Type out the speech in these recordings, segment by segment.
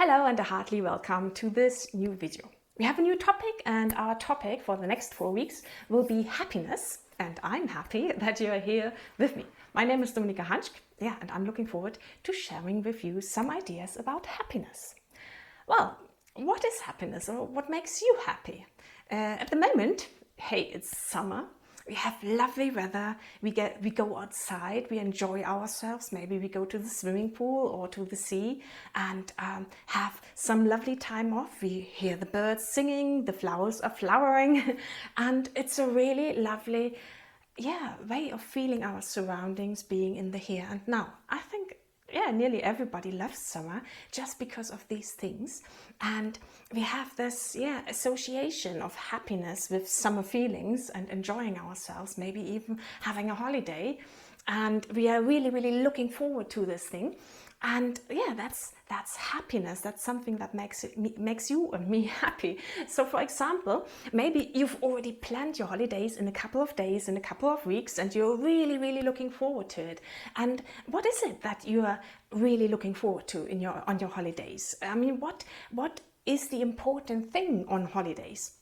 Hello and a heartily welcome to this new video. We have a new topic, and our topic for the next 4 weeks will be happiness, and I'm happy that you are here with me. My name is Dominika Hanschk, and I'm looking forward to sharing with you some ideas about happiness. Well, what is happiness, or what makes you happy? At the moment, hey, it's summer. We have lovely weather, we go outside, we enjoy ourselves, maybe we go to the swimming pool or to the sea and have some lovely time off. We hear the birds singing, the flowers are flowering, and it's a really lovely way of feeling our surroundings, being in the here and now. I think nearly everybody loves summer just because of these things, and we have this association of happiness with summer feelings and enjoying ourselves, maybe even having a holiday, and we are really looking forward to this thing. And that's happiness. That's something that makes you and me happy. So for example, maybe you've already planned your holidays in a couple of days, in a couple of weeks, and you're really looking forward to it. And what is it that you are really looking forward to on your holidays? I mean, what is the important thing on holidays?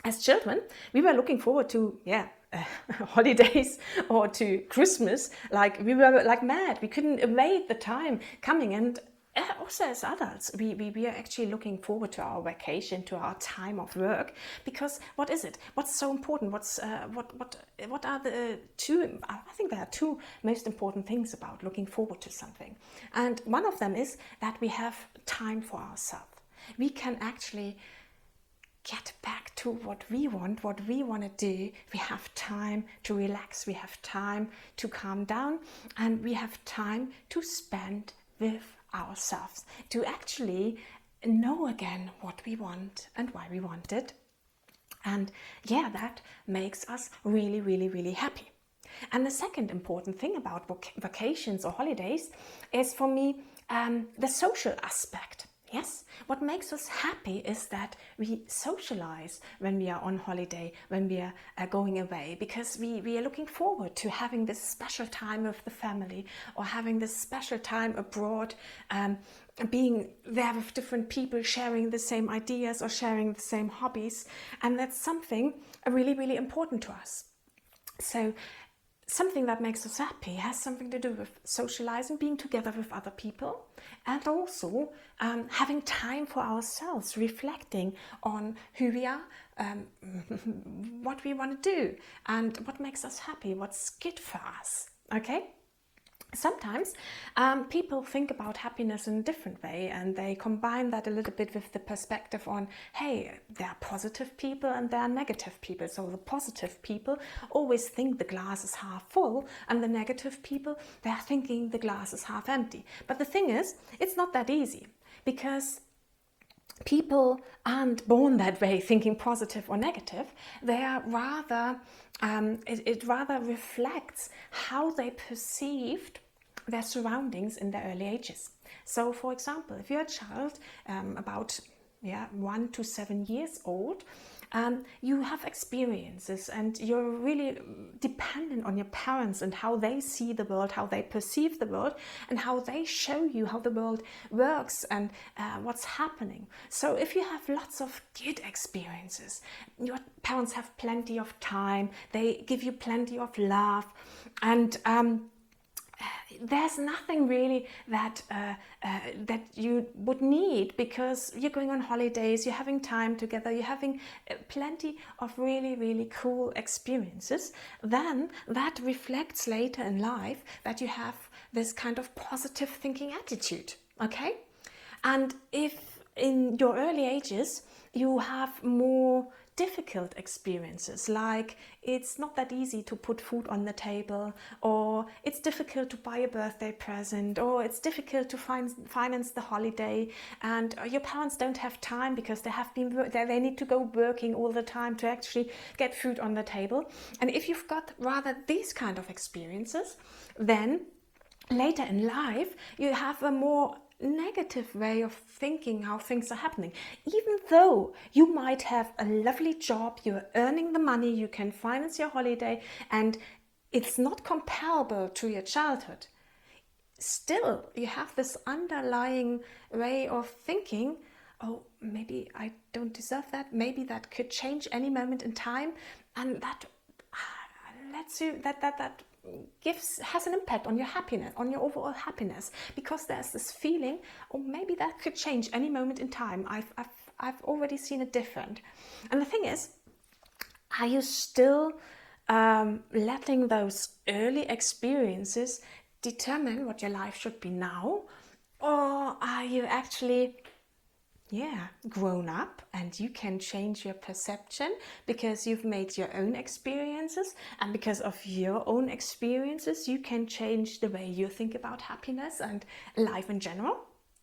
As children, we were looking forward to holidays or to Christmas. Like, we were like mad. We couldn't wait the time coming. And also as adults, we are actually looking forward to our vacation, to our time of work, because what is it? What's so important? What are the two? I think there are two most important things about looking forward to something. And one of them is that we have time for ourselves. We can actually get back to what we want to do. We have time to relax, we have time to calm down, and we have time to spend with ourselves, to actually know again what we want and why we want it. And that makes us really happy. And the second important thing about vacations or holidays is, for me, the social aspect. Yes, what makes us happy is that we socialize when we are on holiday, when we are going away, because we are looking forward to having this special time with the family, or having this special time abroad, being there with different people, sharing the same ideas or sharing the same hobbies. And that's something really important to us. So something that makes us happy has something to do with socializing, being together with other people, and also having time for ourselves, reflecting on who we are, what we want to do, and what makes us happy, what's good for us. Okay? Sometimes people think about happiness in a different way, and they combine that a little bit with the perspective on, hey, there are positive people and there are negative people. So the positive people always think the glass is half full, and the negative people, they're thinking the glass is half empty. But the thing is, it's not that easy, because people aren't born that way, thinking positive or negative. They are rather, it rather reflects how they perceived their surroundings in their early ages. So for example, if you're a child about 1 to 7 years old, you have experiences, and you're really dependent on your parents and how they see the world, how they perceive the world, and how they show you how the world works and what's happening. So if you have lots of good experiences, your parents have plenty of time, they give you plenty of love, and there's nothing really that you would need, because you're going on holidays, you're having time together, you're having plenty of really cool experiences. Then that reflects later in life that you have this kind of positive thinking attitude. Okay? And if in your early ages you have more difficult experiences, like it's not that easy to put food on the table, or it's difficult to buy a birthday present, or it's difficult to finance the holiday, and your parents don't have time because they need to go working all the time to actually get food on the table. And if you've got rather these kind of experiences, then later in life you have a more negative way of thinking how things are happening. Even though you might have a lovely job, you're earning the money, you can finance your holiday, and it's not comparable to your childhood, still you have this underlying way of thinking, oh, maybe I don't deserve that, maybe that could change any moment in time, and that lets you, that has an impact on your happiness, on your overall happiness, because there's this feeling, oh, maybe that could change any moment in time. I've already seen it different. And the thing is, are you still letting those early experiences determine what your life should be now? Or are you actually, grown up and you can change your perception because you've made your own experiences, and because of your own experiences you can change the way you think about happiness and life in general?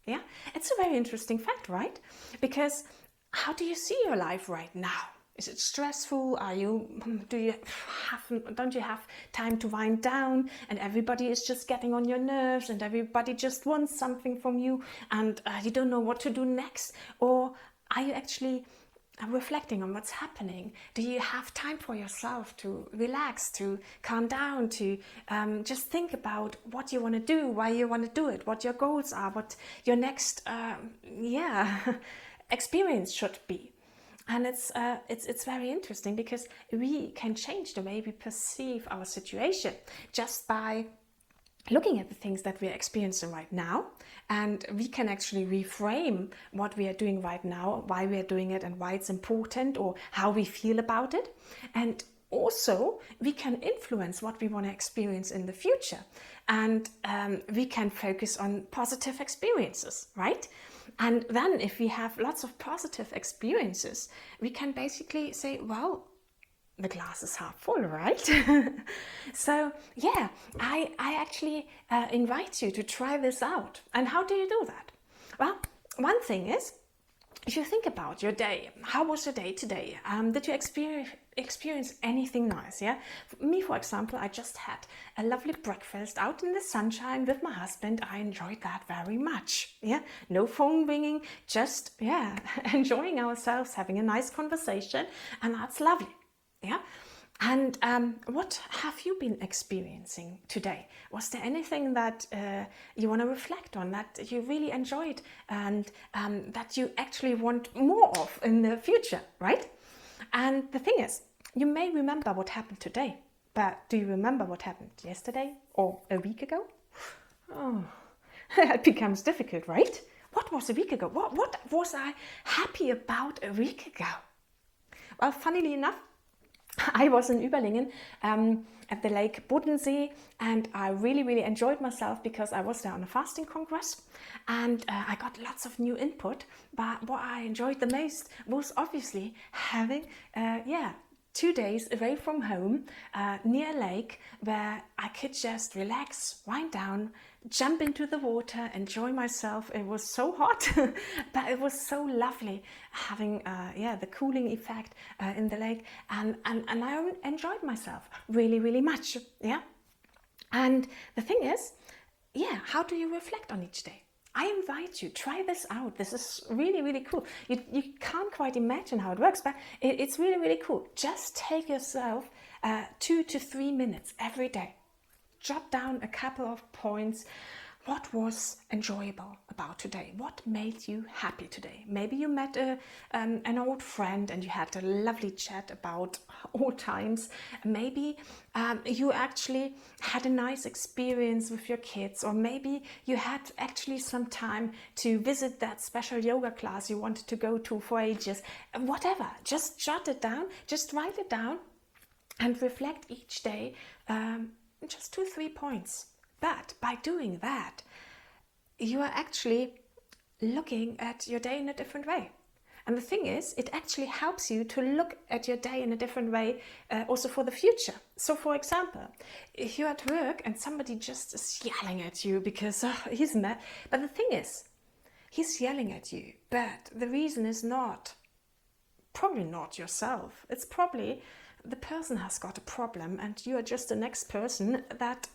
Yeah, it's a very interesting fact, right? Because how do you see your life right now? Is it stressful? Don't you have time to wind down, and everybody is just getting on your nerves, and everybody just wants something from you, and you don't know what to do next? Or are you actually reflecting on what's happening? Do you have time for yourself to relax, to calm down, to just think about what you want to do, why you want to do it, what your goals are, what your next experience should be? And it's very interesting, because we can change the way we perceive our situation just by looking at the things that we're experiencing right now, and we can actually reframe what we are doing right now, why we are doing it, and why it's important, or how we feel about it. And also we can influence what we want to experience in the future, and we can focus on positive experiences, right? And then if we have lots of positive experiences, we can basically say, well, the glass is half full, right? So yeah, I actually invite you to try this out. And how do you do that? Well, one thing is, if you think about your day, how was your day today? Did you experience anything nice? Yeah, for me, for example, I just had a lovely breakfast out in the sunshine with my husband. I enjoyed that very much. Yeah, no phone ringing, just enjoying ourselves, having a nice conversation, and that's lovely. Yeah. And what have you been experiencing today? Was there anything that you want to reflect on, that you really enjoyed, and that you actually want more of in the future, right? And the thing is, you may remember what happened today, but do you remember what happened yesterday or a week ago? Oh, it becomes difficult, right? What was a week ago? What was I happy about a week ago? Well, funnily enough, I was in Überlingen at the Lake Bodensee, and I really enjoyed myself, because I was there on a fasting congress, and I got lots of new input. But what I enjoyed the most was obviously having 2 days away from home, near a lake, where I could just relax, wind down, jump into the water, enjoy myself. It was so hot, but it was so lovely having the cooling effect in the lake, and I enjoyed myself really much. Yeah. And the thing is, how do you reflect on each day? I invite you, try this out. This is really cool. You can't quite imagine how it works, but it's really cool. Just take yourself 2 to 3 minutes every day. Jot down a couple of points. What was enjoyable about today? What made you happy today? Maybe you met an old friend and you had a lovely chat about old times. Maybe you actually had a nice experience with your kids, or maybe you had actually some time to visit that special yoga class you wanted to go to for ages. Whatever, just jot it down, just write it down, and reflect each day. Just 2-3 points. But by doing that, you are actually looking at your day in a different way. And the thing is, it actually helps you to look at your day in a different way, also for the future. So for example, if you're at work and somebody just is yelling at you because he's mad. But the thing is, he's yelling at you, but the reason is probably not yourself. It's probably the person has got a problem, and you are just the next person that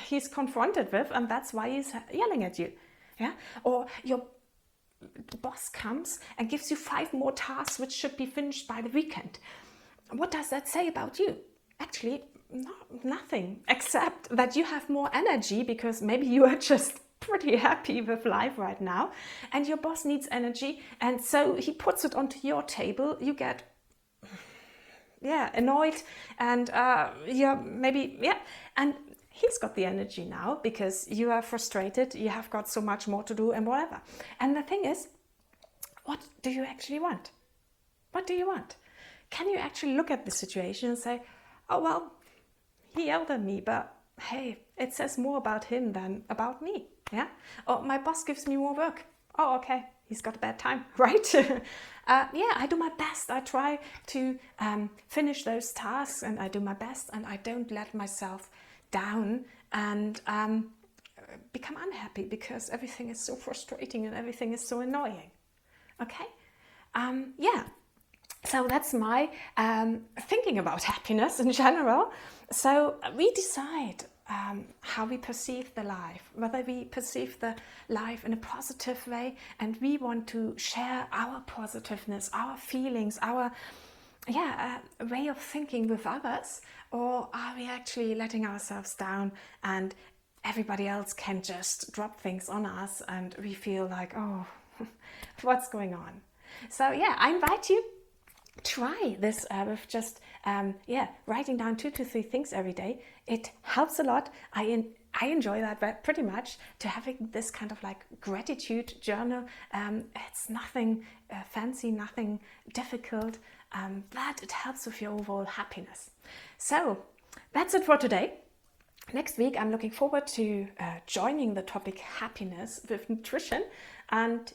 he's confronted with, and that's why he's yelling at you. Yeah. Or your boss comes and gives you 5 more tasks which should be finished by the weekend. What does that say about you? Actually, nothing, except that you have more energy because maybe you are just pretty happy with life right now and your boss needs energy, and so he puts it onto your table. You get annoyed and and he's got the energy now because you are frustrated, you have got so much more to do and whatever. And the thing is, what do you actually want? What do you want? Can you actually look at the situation and say, oh well, he yelled at me, but hey, it says more about him than about me, yeah? Or my boss gives me more work. Oh, okay, he's got a bad time, right? I do my best. I try to finish those tasks and I do my best and I don't let myself down and become unhappy because everything is so frustrating and everything is so annoying, okay? So that's my thinking about happiness in general. So we decide how we perceive the life, whether we perceive the life in a positive way and we want to share our positiveness, our feelings, our way of thinking with others, or are we actually letting ourselves down and everybody else can just drop things on us and we feel like, oh, what's going on? So I invite you, try this with just writing down 2 to 3 things every day. It helps a lot. I enjoy that pretty much, to having this kind of like gratitude journal. It's nothing fancy, nothing difficult, but it helps with your overall happiness. So that's it for today. Next week, I'm looking forward to joining the topic happiness with nutrition. And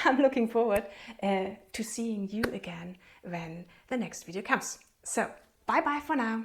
I'm looking forward to seeing you again when the next video comes. So bye bye for now.